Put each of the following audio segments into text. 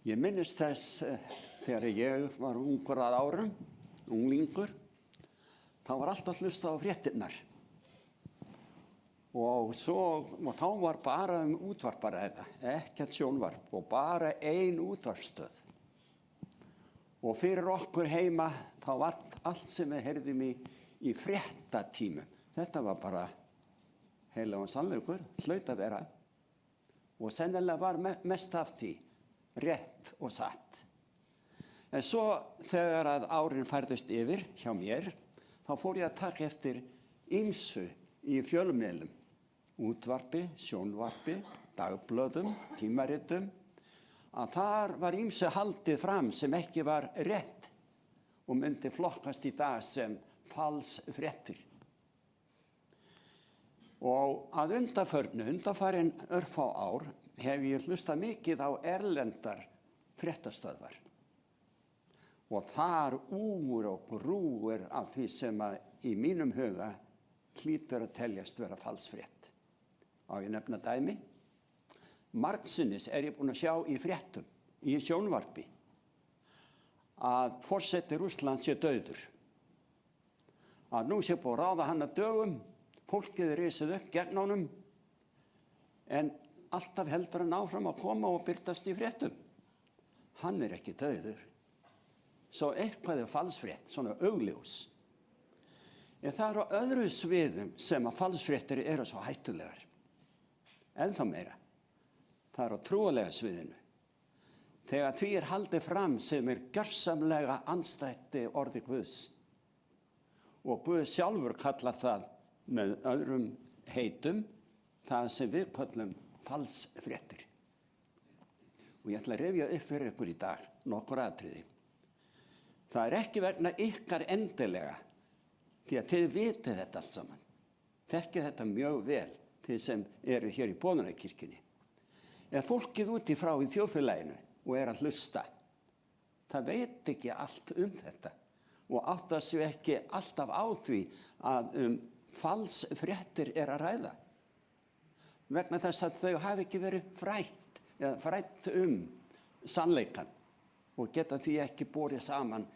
Ég minnist þess þegar ég var ungur að árum, unglingur, þá var alltaf hlustað á fréttirnar. Og þá var bara útvarp að ræða, ekkert sjónvarp og bara ein útvarpsstöð. Og fyrir okkur heima þá var allt sem við heyrðum í fréttatímum. Þetta var bara heilagur sannleikur, hlaut að vera. Og sennilega var mest af því rétt og satt. En svo þegar að árin færðust yfir hjá mér, þá fór ég að taka eftir ýmsu í fjölmiðlum, útvarpi, sjónvarpi, dagblöðum, tímaritum, að þar var ýmsu haldið fram sem ekki var rétt og myndi flokkast í dag sem falsfréttir. Og að undanfarin örfá ár hef ég hlustað mikið á erlendar fréttastöðvar. Og þar úr og grúir af því sem að í mínum huga hlýtur að teljast vera falsfrétt. Á ég nefna dæmi. Margsinnis ég búinn að sjá í fréttum, í sjónvarpi, að forseti Rússlands sé dauður. Að nú sé búið að ráða hann að dögum, fólkið risið upp gegn honum, en alltaf heldur hann áfram að koma og birtast í fréttum. Hann ekki dauður. Svo eitthvað falsfrétt, svona augljós. En það á öðru sviðum sem að falsfréttir eru svo hættulegar. Ennþá meira. Það á trúarlega sviðinu. Þegar því haldið fram sem gjörsamlega andstætt orði Guðs. Og Guð sjálfur kallar það með öðrum heitum, það sem við kallum falsfréttir. Og ég ætla að rifja upp fyrir ykkur í dag nokkur atriði. Það ekki vegna ykkar endilega, því að þið vitið þetta allt saman. Þekkið þetta mjög vel, þið sem eru hér í Boðunarkirkjunni. Eða fólkið úti frá í þjóðfélaginu og að hlusta. Það veit ekki allt þetta og áttar sig ekki alltaf á því að falsfréttir að ræða. Vegna þess að þau hafi ekki verið frætt sannleikann og geta því ekki borið saman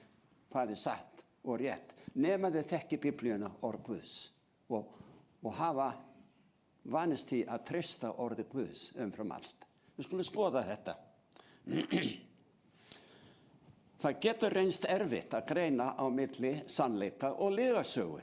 hvað satt og rétt. Nema þau þekki Biblíuna orð Guðs og hafa vanist því að treysta orði Guðs umfram allt. Við skulum skoða þetta. Það getur reynst erfitt að greina á milli sannleika og lygasögu.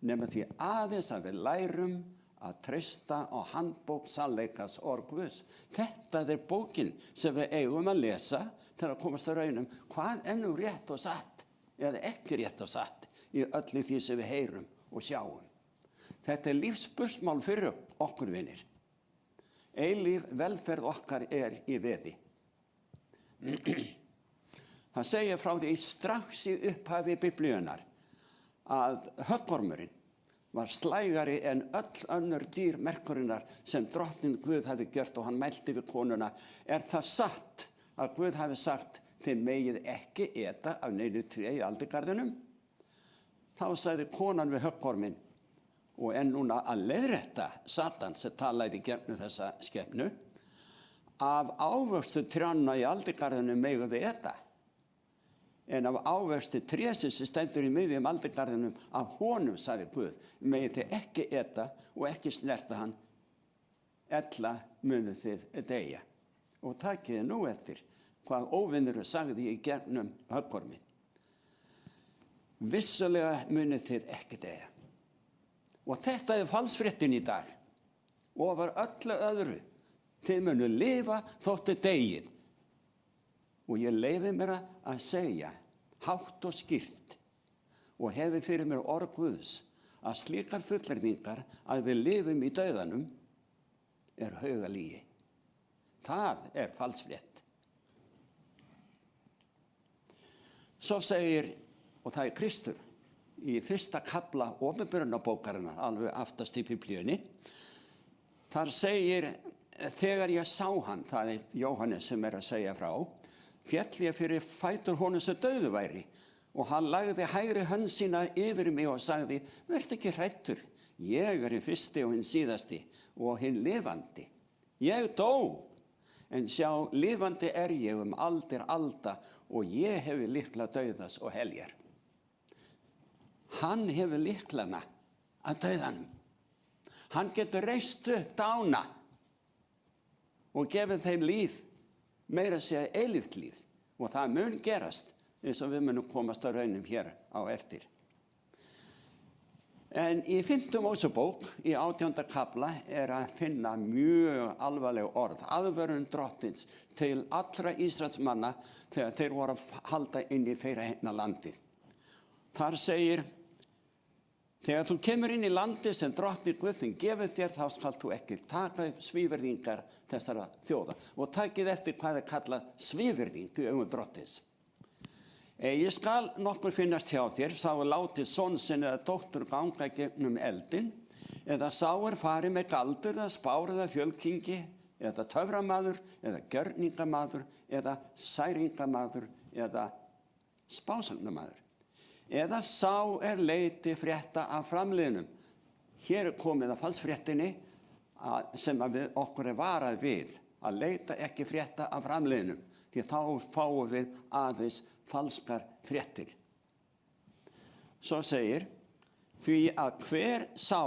Nema því aðeins að við lærum að treysta á handbók sannleikas orð Guðs. Þetta bókin sem við eigum að lesa til að komast að raunum hvað nú rétt og satt eða ekki rétt og satt í öllu því sem við heyrum og sjáum. Þetta lífsspursmál fyrir okkur vinir. Eilíf velferð okkar í veði. Það segir frá því strax í upphafi Biblíunnar að höggormurinn var slægari en öll önnur dýr merkurinnar sem drottinn Guð hafði gjört og hann mælti við konuna. Það satt að Guð hafi sagt þið megið ekki eta af neinu tré í aldingarðinum? Þá sagði konan við höggorminn og núna að leiðrétta Satan sem talaði gegnum þessa skepnu af ávöxtu trjánna í aldingarðinum megum við eta. En af ávöxtu trésins sem stendur í miðjum aldingarðinum af honum, sagði Guð, megið þið ekki eta og ekki snerta hann, ella munu þið deyja. Og takið nú eftir hvað óvinnurinn sagði í gegnum höggorminn. Vissulega munu þið ekki deyja. Og þetta falsfréttin í dag. Og var öllu öðru. Þið munu lifa þóttu deyið. Og ég leyfi mér að segja hátt og skýrt og hefi fyrir mér orð Guðs að slíkar fullyrðingar að við lifum í dauðanum haugalygi. Það falsfrétt. Svo segir, og það Kristur, í fyrsta kafla Opinberunarbókarinnar, alveg aftast í Biblíunni, þar segir, þegar ég sá hann, það Jóhannes sem að segja frá, féll ég fyrir fætur honum sem dauður væri og hann lagði hægri hönd sína yfir mig og sagði, vertu ekki hræddur, ég hinn fyrsti og hinn síðasti og hinn lifandi. Ég dó, en sjá, lifandi ég aldir alda og ég hefi lykla dauðas og heljar. Hann hefur lyklana að dauðanum. Hann getur reist upp dána og gefið þeim líf, meira að segja eilíft líf. Og það mun gerast eins og við munum komast á raunum hér á eftir. En í 5. Mósebók, í 18. kafla, að finna mjög alvarleg orð, aðvörun drottins til allra Ísraelsmanna þegar þeir voru að halda inn í fyrirheitna landið. Þar segir, þegar þú kemur inn í landið sem drottinn Guð þinn gefur þér, þá skalt þú ekki taka upp svívirðingar þessara þjóða. Og takið eftir hvað kallað svívirðing í augum drottins. Ég skal nokkur finnast hjá þér, sá látið son sinn eða dóttur ganga gegnum eldin, eða sá fari með galdur eða spár eða fjölkingi, eða töframaður, eða gjörningamaður, eða særingamaður, eða spásagnamaður. Eða sá leiti frétta af framliðnum. Hér komið að falsfréttinni sem við okkur varað við, að leita ekki frétta af framliðnum, því þá fáum við aðeins falskar fréttir. Svo segir, því að hver sá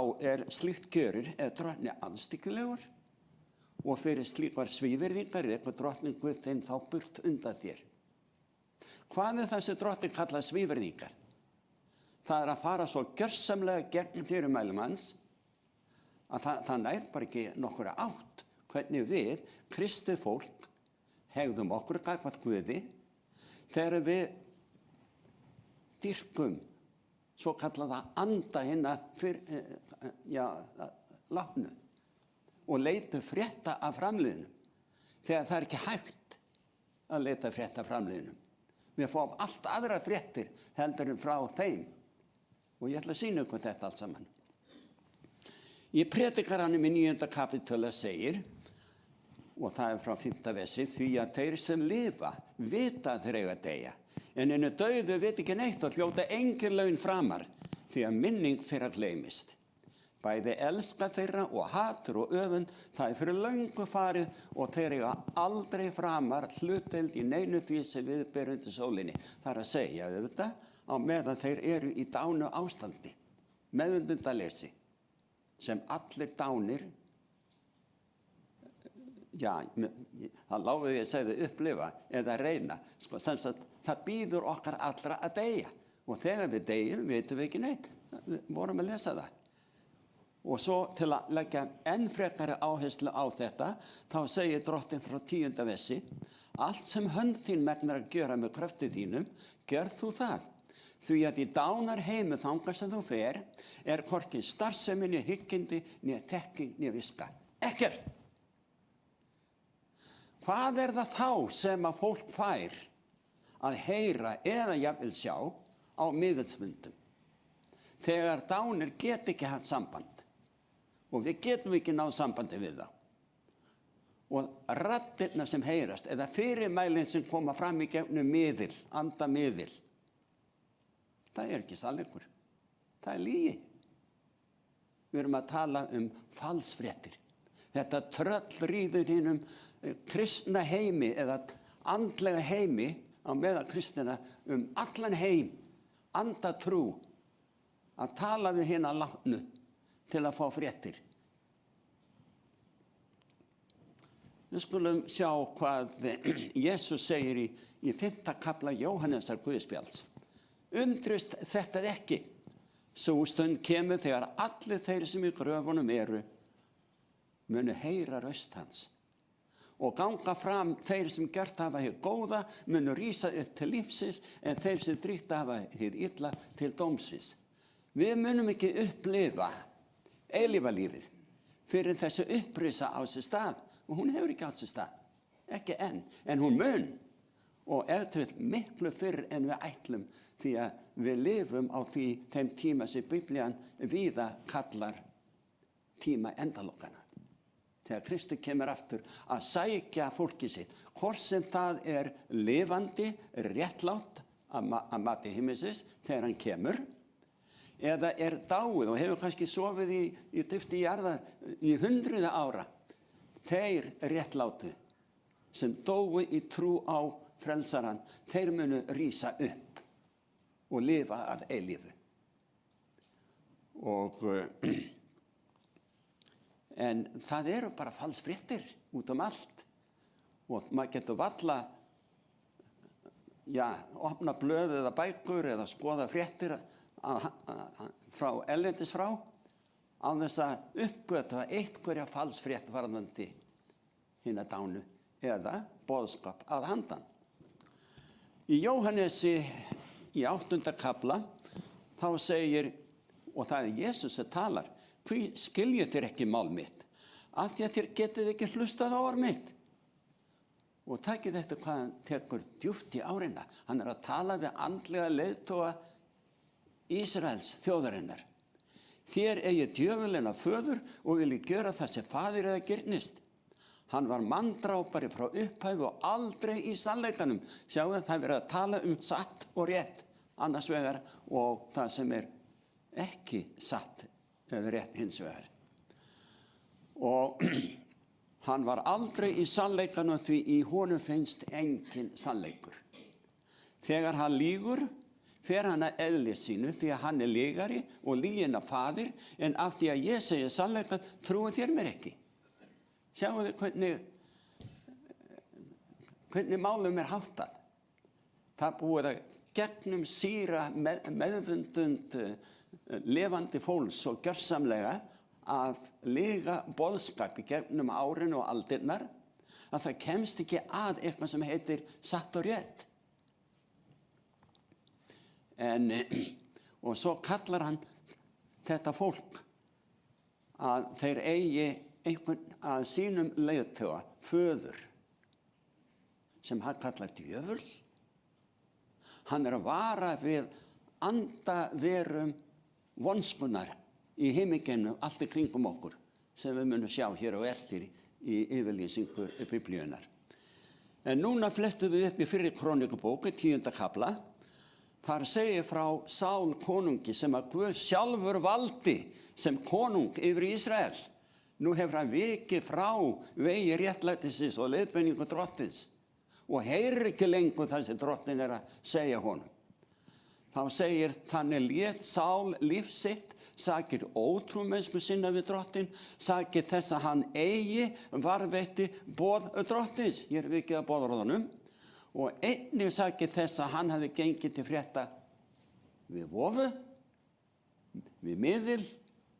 slíkt gjörir drottni andstyggilegur og fyrir slíkar svívirðingar eitthvað drottning Guð þinn þá burt undan þér. Hvað þessi drottning kallað svívirðingar? Það að fara svo gjörsamlega gegn fyrirmælum hans að það nær bara ekki nokkura átt hvernig við, kristið fólk, hegðum okkur gagnvart Guði þegar við dýrkum svo kallaða anda hinna látnu og leitum frétta af framliðnum þegar það ekki hægt að leita frétta af framliðnum. Við fáum allt aðra fréttir heldur frá þeim og ég ætla að sýna ykkur þetta allt saman. Í Predikaranum í 9. kapítula segir, og það frá 5. versi, því að þeir sem lifa vita að þeir eiga að deyja, en hinir dauðu vita ekki neitt og hljóta engin laun framar, því að minning þeirra gleymist. Bæði elska þeirra og hatur og öfund, það fyrir löngu farið og þeir eiga aldrei framar hlutdeild í neinu því sem við berum undir sólinni. Það að segja þetta á meðan þeir eru í dánu ástandi, meðvitundaleysi, sem allir dánir, það láfið ég að segja upplifa eða reyna, sem sagt, það býður okkar allra að deyja og þegar við deyjum vitum við ekki neitt, við vorum að lesa það. Og svo til að leggja enn frekari áherslu á þetta, þá segir drottinn frá 10. versi, allt sem hönd þín megnar að gjöra með krafti þínum, gjörð þú það. Því að í dánar heimi þangað sem þú fer, hvorki starfsemi, né hyggindi, né þekking, né viska. Ekkert. Hvað það þá sem að fólk fær að heyra eða jafnvel sjá á miðilsfundum? Þegar dánir get ekki haft samband og við getum ekki náð sambandi við þá. Og raddirnar sem heyrast eða fyrirmælin sem koma fram í gegnum miðil, andamiðil, það ekki sannleikur. Það lygi. Við erum að tala falsfréttir. Þetta tröll ríður hinum kristna heimi eða andlega heimi á meðal kristina allan heim, andatrú, að tala við hina látnu til að fá fréttir. Við skulum sjá hvað Jesús segir í 5. kafla Jóhannesar Guðspjalls. Undrist þetta ekki, sú stund kemur þegar allir þeir sem í gröfunum eru munu heyra röst hans og ganga fram þeir sem gert hafa hið góða munu rísa upp til lífsins en þeir sem dríkt hafa hið illa til dómsins. Við munum ekki upplifa eilífalífið fyrir þessu upprisa á sér stað og hún hefur ekki á sér stað, ekki enn, en hún mun og til miklu fyrr en við ætlum því að við lifum á þeim tíma sem Biblían víða kallar tíma endalokana. Þegar Kristur kemur aftur að sækja fólkið sitt, hvort sem það lifandi, réttlátt að mati himmisins þegar hann kemur, eða dáið og hefur kannski sofið í dufti jarðar í 100 ára, þeir réttlátu, sem dóu í trú á frelsaran, þeir munu rísa upp og lifa að eilífu. En það eru bara falsfréttir út allt og maður getur varla opna blöð eða bækur eða skoða fréttir frá erlendis frá án þess að uppgötva einhverja falsfrétt varðandi hina dánu eða boðskap að handan. Í Jóhannesi í 8. kafla þá segir, og það er Jesús sem talar, hví skiljið þér ekki mál mitt, af því að þér getið ekki hlustað á orð mitt. Og takið eftir hvað hann tekur djúpt í árina. Hann er að tala við andlega leiðtoga Ísraels þjóðarinnar. Þér eigið djöfulinn að föður og viljið gjöra það sem faðir eða girnist. Hann var manndrápari frá upphæfi og aldrei í sannleikanum. Sjáðu, það er verið að tala satt og rétt annars vegar og það sem er ekki satt eða rétt hins vegar. Og hann var aldrei í sannleikanum því í honum finnst engin sannleikur. Þegar hann lýgur, fer hann að eðli sínu því að hann er lygari og lyginn af faðir, en af því að ég segi sannleikann trúið þér mér ekki. Sjáu þið hvernig málum er háttað. Það búið að gegnum sýra meðvundund lifandi fólks og gjörsamlega af lyga boðskap í gegnum árin og aldirnar að það kemst ekki að eitthvað sem heitir satt og rétt. Og svo kallar hann þetta fólk að þeir eigi einhvern að sínum leiðtoga, föður, sem hann kallar djöful. Hann er að vara við andaverum vonskunar í himmingeimnum allt í kringum okkur, sem við munum sjá hér og eftir í yfirlýsingu Biblíunnar. En núna flettum við upp í fyrri Krónikubók, 10. kafla. Þar segir frá Sál konungi sem að Guð sjálfur valdi sem konung yfir Ísrael. Nú hefur hann vikið frá vegi réttlætisins og leiðbeiningu drottins og heyrir ekki lengur það sem drottin er að segja honum. Þá segir, þannig lét Sál líf sitt, sakir ótrúmennsku sinna við drottin, sakir þess að hann eigi varðveitti boð drottins. Ég er vikið að boðorðunum. Og einnig sakir þess að hann hafi gengið til frétta við vofu, við miðil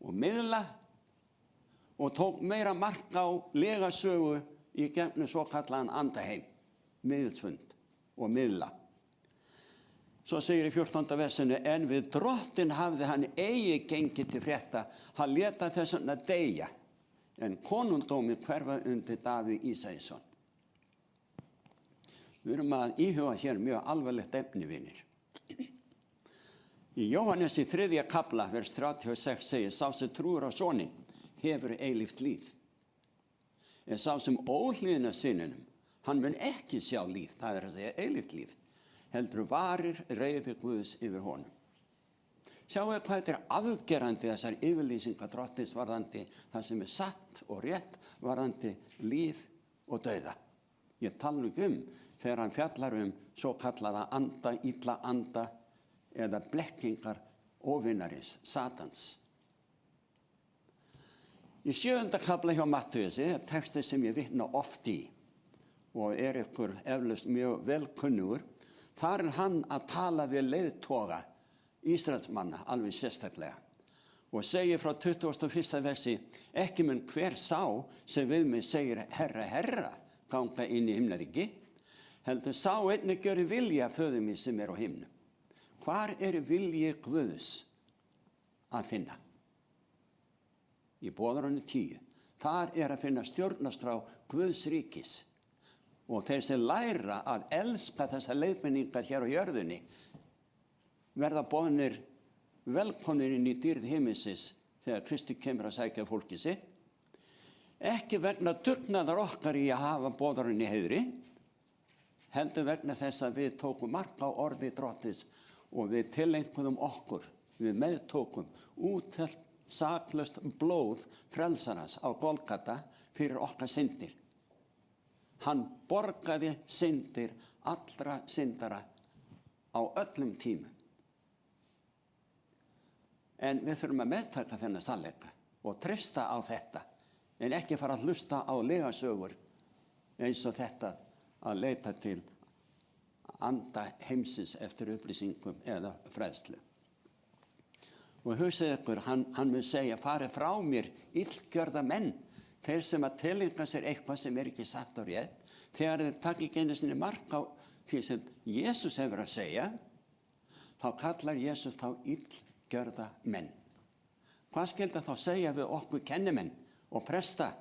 og miðla og tók meira mark á legasögu í gegnum svokallaðan andaheim, miðilsfund og miðla. Svo segir í 14. versinu, en við drottin hafði hann eigi gengið til frétta, hann léta þess að deyja, en konungdómur hverfa undir Davíð Ísæsson. Við erum að íhuga hér mjög alvarlegt efni, vinir. Í Jóhannes í 3. kafla, vers 36 segir, sá sem trúir á soninn hefur eilíft líf. En sá sem óhlýðnar syninum, hann mun ekki sjá líf, það er að segja eilíft líf, heldur varir reiði Guðs yfir honum. Sjáu hvað þetta er afgerandi þessar yfirlýsingar drottins varðandi það sem er satt og rétt varðandi líf og dauða. Ég tala ekki þegar hann fjallar svo kallaða anda, illa anda eða blekkingar óvinarins, Satans. Í 7. kafla hjá Matthíasi er texti sem ég vitna oft í og er ykkur eflaust mjög velkunnugur. Þar er hann að tala við leiðtoga Ísraelsmanna alveg sérstaklega og segir frá 21. versi, ekki mun hver sá sem við mig segir herra, herra, ganga inn í himnaríki, heldur sá einnig gjöri vilja föður mig sem er á himnum. Hvar er vilji Guðs að finna? Í boðorðinu 10. Þar er að finna stjórnarskrá Guðs ríkis og þeir sem læra að elska þessar leiðbeiningar hér á jörðinni verða boðnir velkomnir inn í dýrð himinsins þegar Kristi kemur að sækja fólki sitt. Ekki vegna dugnaðar okkar í að hafa boðorðin í heiðri, heldur vegna þess að við tókum mark á orði drottins og við tileinkuðum okkur, við meðtókum útelt saklaust blóð frelsarans á Golgata fyrir okkar syndir. Hann borgaði syndir allra syndara á öllum tímum. En við þurfum að meðtaka þennan sannleika og treysta á þetta, en ekki fara að hlusta á legasögur eins og þetta að leita til anda heimsins eftir upplýsingum eða fræðslu. Og hugsið ykkur, hann mun segja, farið frá mér illgjörða menn, þeir sem að tileinka sér eitthvað sem ekki satt og rétt, þegar þeir taka ekki einu sinni mark á því sem Jesús hefur að segja, þá kallar Jesús þá illgjörða menn. Hvað skyldi þá segja við okkur kennimenn og presta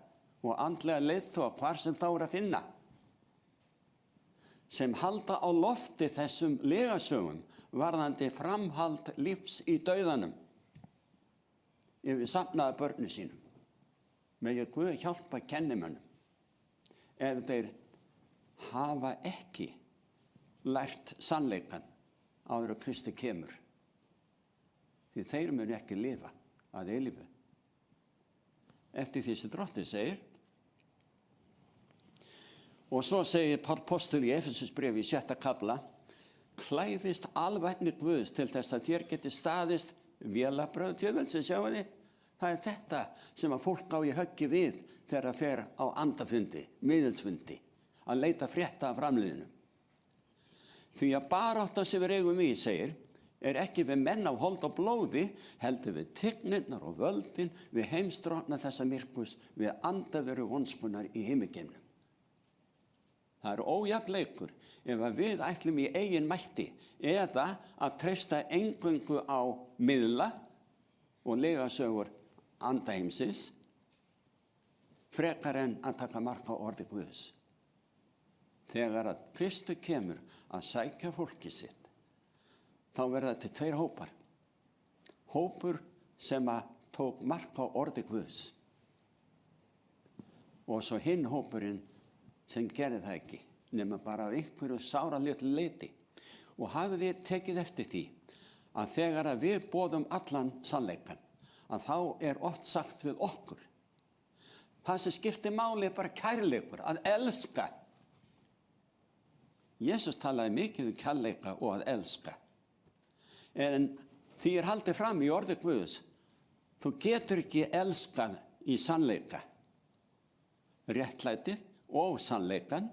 og andlega leiðtoga hvar sem þá að finna, sem halda á lofti þessum legasögum varðandi framhald lífs í dauðanum yfir safnaða börnu sínum. Megi Guð hjálpa kennimönnum ef þeir hafa ekki lært sannleikann áður að Kristi kemur. Því þeir munu ekki lifa að eilífu. Eftir því sem Drottinn segir. Og svo segir Páll postul í Efesusbréfi í 6. kafla, klæðist alvæpni Guðs til þess að þér geti staðist vélabrögð djöfulsins, sjáu þið? Það er þetta sem að fólk á í höggi við þegar það fer á andafundi, miðilsfundi, að leita frétta af framliðinu. Því að barátta sem við eigum í, segir, er ekki við menn af hold og blóði, heldur við tignirnar og völdin, við heimsdrottna þessa myrkus, við andaveru vonskunar í himnageimnum. Það er ójafnleikur ef að við ætlum í eigin mætti eða að treysta eingöngu á miðla og legasögur andaheimsins frekar en að taka mark á orði Guðs. Þegar að Kristur kemur að sækja fólki sitt, þá verða til tveir hópar. Hópur sem að tók mark á orði Guðs og svo hinn hópurinn sem gerði það ekki, nema bara af einhverju sáralitlu leyti. Og hafið þið tekið eftir því að þegar að við boðum allan sannleikann, að þá er oft sagt við okkur. Það sem skiptir máli er bara kærleikur, að elska. Jesús talaði mikið kærleika og að elska. En því er haldið fram í orði Guðs, þú getur ekki elskað í sannleika, réttlætið og sannleikan,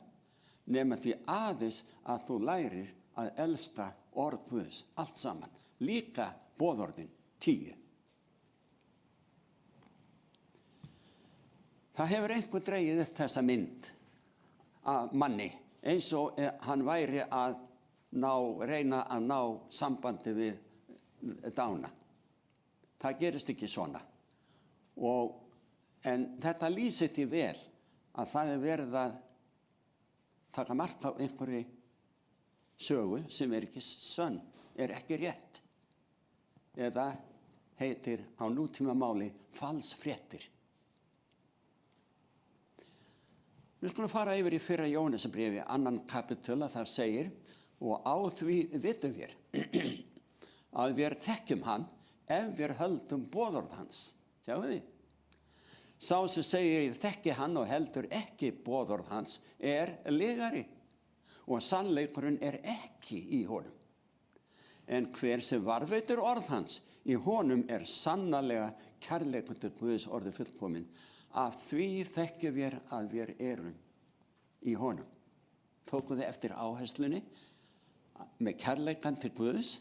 nema því aðeins að þú lærir að elska orð Guðs, allt saman, líka boðorðin 10. Það hefur einhver dregið upp þessa mynd af manni, eins og hann væri að reyna að ná sambandi við dána. Það gerist ekki svona. En þetta lýsir því vel að það er verið að taka mark á einhverju sögu sem er ekki sönn, er ekki rétt, eða heitir á nútímamáli falsfréttir. Við skulum fara yfir í 1. Jóhannesarbréfi, 2. kapítull, þar segir, og á því vitum við að við þekkjum hann ef við höldum boðorð hans. Sjáu þið? Sá sem segir ég þekki hann og heldur ekki boðorð hans er legari og sannleikurinn er ekki í honum. En hver sem varðveitir orð hans, í honum er sannarlega kærleikur til Guðs orði fullkomin. Af því þekkjum við að við erum í honum. Tóku þið eftir áherslunni með kærleikan til Guðs?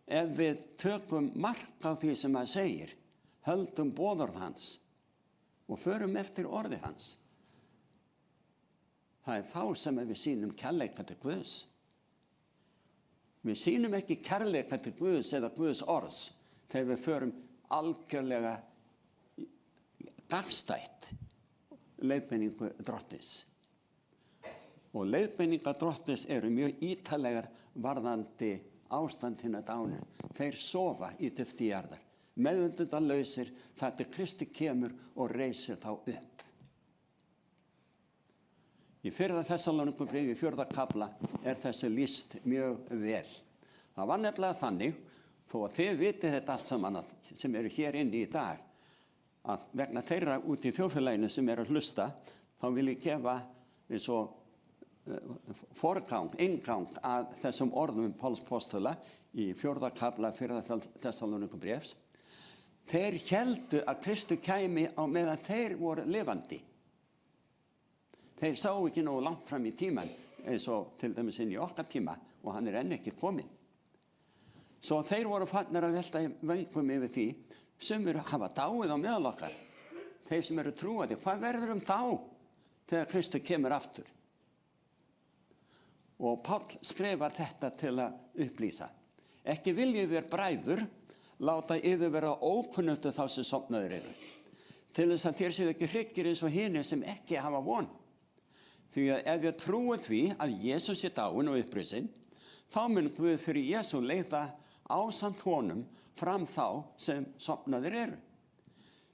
Ef við tökum mark á því sem hann segir, höldum boðorð hans og förum eftir orði hans, það er þá sem við sýnum kærleika til Guðs. Við sýnum ekki kærleika til Guðs eða Guðs orðs þegar við förum algjörlega gagnstætt leiðbeiningu Drottins. Og leiðbeiningar Drottins eru mjög ítarlegar varðandi ástand hinna dánu. Þeir sofa í dufti jarðar, meðvitundalausir þar til Kristi kemur og reisir þá upp. Í 1. Þessalónikubréfi, 4. kafla, er þessu lýst mjög vel. Það var nefnilega þannig, þó að þið vitið þetta allt saman sem eru hér inni í dag, að vegna þeirra út í þjóðfélaginu sem eru að hlusta, þá vil ég gefa eins og inngang að þessum orðum Páls postula í 4. kafla 4. Þessalóníkubréfs. Þeir héldu að Kristur kæmi á meðan þeir voru lifandi. Þeir sá ekki nógu langt fram í tíman, eins og til dæmis inn í okkar tíma, og hann enn ekki kominn. Svo þeir voru farnir að velta vöngum yfir því, sumir hafa dáið á meðal okkar. Þeir sem eru trúaðir, hvað verður þá þegar Kristur kemur aftur? Og Páll skrifar þetta til að upplýsa. Ekki viljið þér bræður láta yður vera ókunnugir þá sem sofnaðir eru, til þess að þér séu ekki hryggir eins og hinir sem ekki hafa von. Því að ef ég trúi því að Jesús sé dáinn og upprisinn, þá mun Guð fyrir Jesú leiða ásamt honum fram þá sem sofnaðir eru.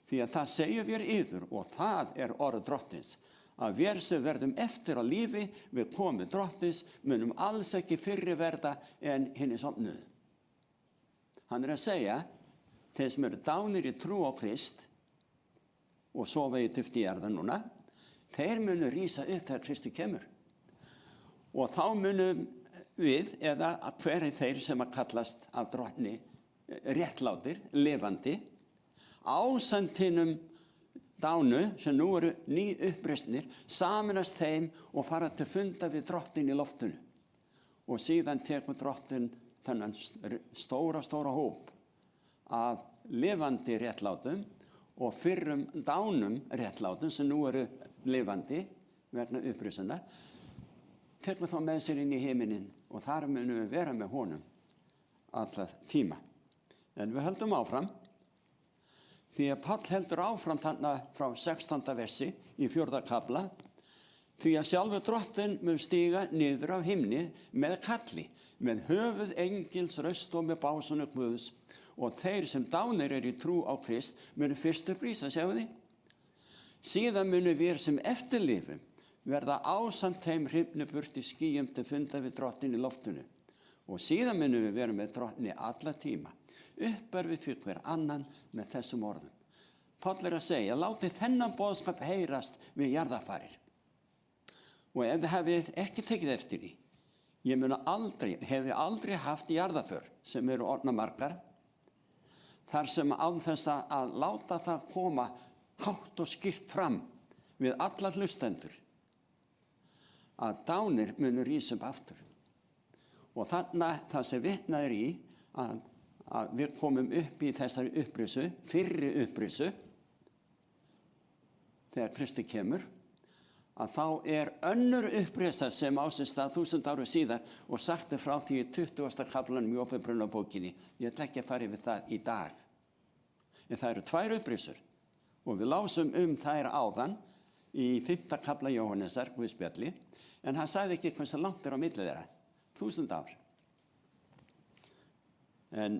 Því að það segjum við yður, og það er orð drottins, að við sem verðum eftir á lífi við komu drottins munum alls ekki fyrri verða en hinni sofnuðu. Hann er að segja, þeir sem eru dánir í trú á Krist og sofa í dufti jarðar núna, þeir munu rísa upp þegar Kristi kemur. Og þá munum við, eða hver þeir sem að kallast af drottni réttlátir, lifandi, ásamt hinum dánu sem nú eru ný uppreisnir, saminast þeim og fara til funda við drottin í loftinu. Og síðan tekur drottin þennan stóra hóp af lifandi réttlátum og fyrrum dánum réttlátum sem nú eru lifandi vegna uppreisunar, tekur þá með sér inn í heiminin og þar munum við vera með honum allar tíma. En við höldum áfram, því að Páll heldur áfram þarna frá 16. versi í 4. kafla, því að sjálfur drottinn mun stíga niður af himni með kalli, með höfuð engils röst og með básunu Guðs, og þeir sem dánir eru í trú á Krist munu fyrst upplýsa, sjáu því. Síðan munu við sem eftirlifum verða ásamt þeim hrifnu burt í skýjum til funda við drottinn í loftinu. Og síðan munu við vera með drottni alla tíma. Uppar við því hver annan með þessum orðum. Páll er að segja, láti þennan boðskap heyrast við jarðarfarir. Og ef þið hafið ekki tekið eftir því, ég hef aldrei haft jarðarför sem eru orðnar margar, þar sem án þess að láta það koma hátt og skýrt fram við alla hlustendur, að dánir munu rísa upp aftur. Og þannig það sem vitnað er í að við komum upp í þessari upprisu, fyrri upprisu, þegar Kristi kemur, að þá er önnur upprisa sem á sér stað 1000 árum síðar og sagt er frá því í 20. kaflanum í Opinberunarbókinni. Ég ætla ekki að fara yfir það í dag. En það eru 2 upprisur og við lásum þær áðan í 5. kafla Jóhannesar, Guðspjalli, en hann sagði ekki hversu langt er á milli þeirra. 1000 ár. En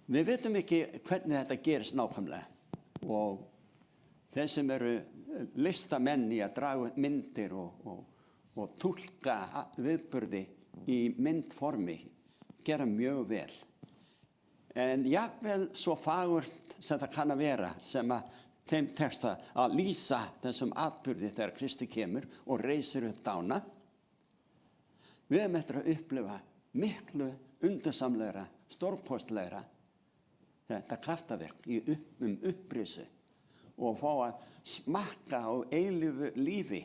við vitum ekki hvernig þetta gerist nákvæmlega og þeir sem eru listamenn í að draga myndir og túlka viðburði í myndformi gera mjög vel. En jafnvel svo fagurt sem það kann að vera sem að þeim tekst að lýsa þessum atburði þegar Kristi kemur og reisir upp dána, við erum eftir að upplifa miklu undursamlegra, stórkostlegra þetta kraftaverk upprisu og fá að smakka á eilífu lífi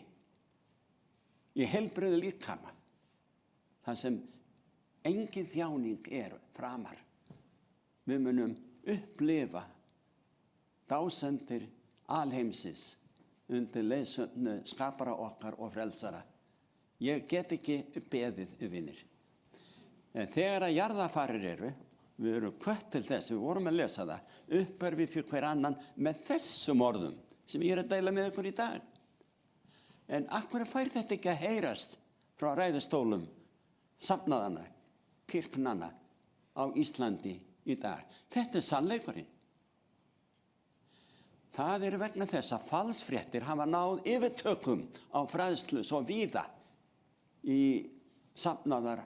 í heilbrigðu líkama, þar sem engin þjáning er framar. Við munum upplifa dásendir alheimsins undir leiðsögn skapara okkar og frelsara. Ég get ekki beðið, vinir. En þegar að jarðarfarir eru, við erum hvött til þess, við vorum að lesa það, uppar við því hver annan með þessum orðum sem ég er að deila með ykkur í dag. En af hverju fær þetta ekki að heyrast frá ræðustólum safnaðana, kirknanna á Íslandi í dag? Þetta er sannleikurinn. Það er vegna þess að falsfréttir hafa náð yfirtökum á fræðslu svo víða í safnaðar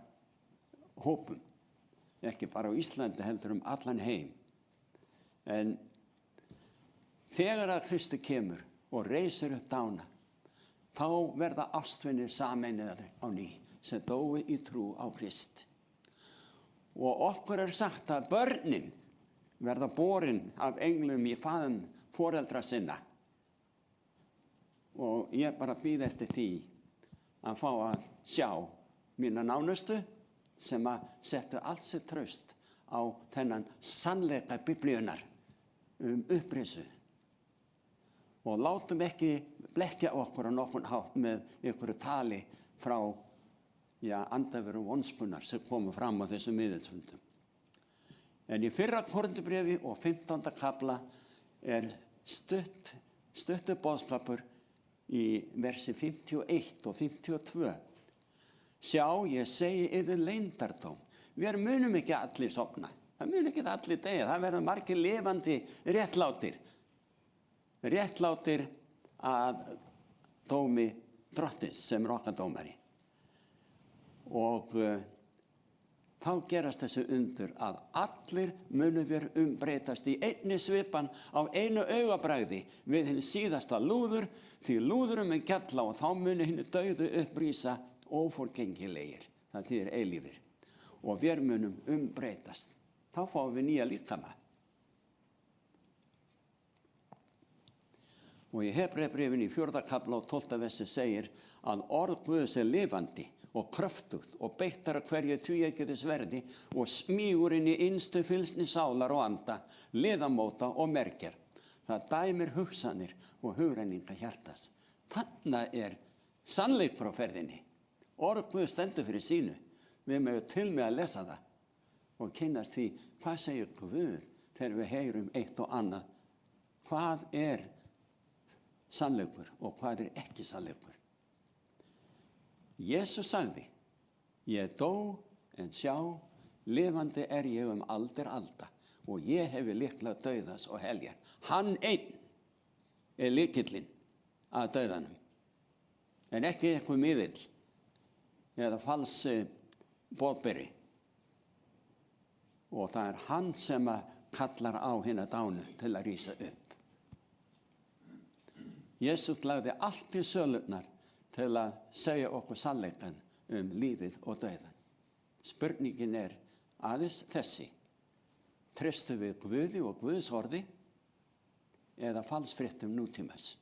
hópum. Ekki bara á Íslandi heldur allan heim. En þegar að Kristi kemur og reisir upp dána þá verða ástvinir sameinaðir á ný sem dóu í trú á Krist. Og okkur sagt að börnin verða borin af englum í faðm foreldra sinna. Og ég bara bíð eftir því að fá að sjá mína nánustu sem að settu allt sitt traust á þennan sannleika Biblíunnar upprisu. Og látum ekki blekkja okkur á nokkurn hátt með ykkur tali frá andaveru vonskunnar sem komu fram á þessum miðilsfundum. En í fyrra Korinthubréfi og 15. kafla stuttur boðskapur í versi 51 og 52. Sjá, ég segi yður leyndardóm. Við munum ekki allir sofna. Það mun ekki allir deyja. Það verða margir lifandi réttlátir. Réttlátir að dómi drottins sem rokkadómari. Og þá gerast þessu undur að allir munu við umbreytast í einni svipan á einu augabragði við hinn síðasta lúður, því lúðurum gjalla og þá munu hinn dauðu upprísa óforgengilegir, það þýðir eilífir, og við munum umbreytast. Þá fáum við nýja líkama. Og í Hebreabréfinu í 4. kafla og 12. versi segir að orð Guðs lifandi og kröftugt og beittar að hverju tvíeggjuðu sverði og smígur inn í innstu fylsni sálar og anda, liðamóta og mergjar. Það dæmir hugsanir og hugrenninga hjartas. Þarna sannleikur á ferðinni. Orð Guðs stendur fyrir sínu. Við megum til með að lesa það og kynnast því hvað segir Guð þegar við heyrum eitt og annað. Hvað sannleikur og hvað ekki sannleikur? Jesus sagði, ég dó en sjá, lifandi ég aldir alda og ég hefi lykla dauðans og heljar. Hann einn lykillinn að dauðanum, en ekki eitthvað miðill eða falsi boðberi. Og það hann sem kallar á hina dánu til að rísa upp. Jesus lagði allt til sölurnar til að segja okkur sannleikann lífið og dauðan. Spurningin aðeins þessi. Treystum við Guði og Guðs orði eða falsfréttum nútímas?